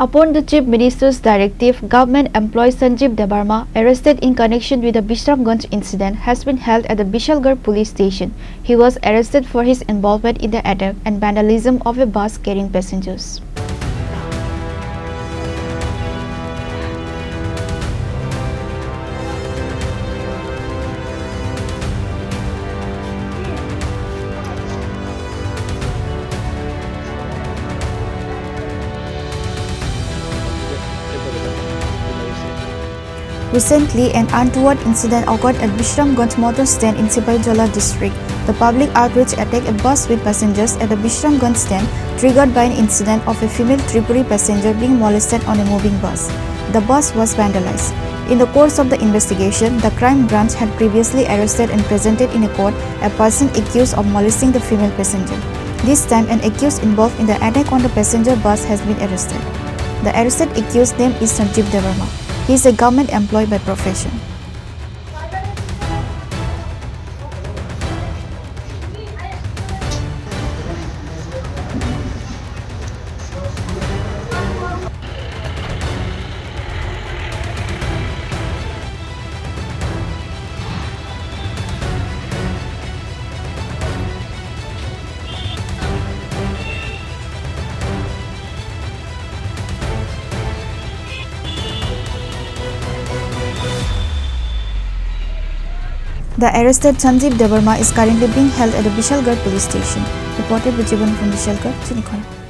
Upon the Chief Minister's directive, government employee Sanjeev Debarma, arrested in connection with the Bishramganj incident, has been held at the Vishalgarh police station. He was arrested for his involvement in the attack and vandalism of a bus carrying passengers. Recently, an untoward incident occurred at Bishramganj motor stand in Sipaijala district. The public outrage attacked a bus with passengers at the Bishramganj stand, triggered by an incident of a female Tripura passenger being molested on a moving bus. The bus was vandalized. In the course of the investigation, the crime branch had previously arrested and presented in a court a person accused of molesting the female passenger. This time, an accused involved in the attack on the passenger bus has been arrested. The arrested accused's name is Sanjeev Debarma. He is a government employee by profession. The arrested Sanjeev Debarma is currently being held at the Vishalgarh police station. Reported by Jiban from Vishalgarh, Chini, Khorang.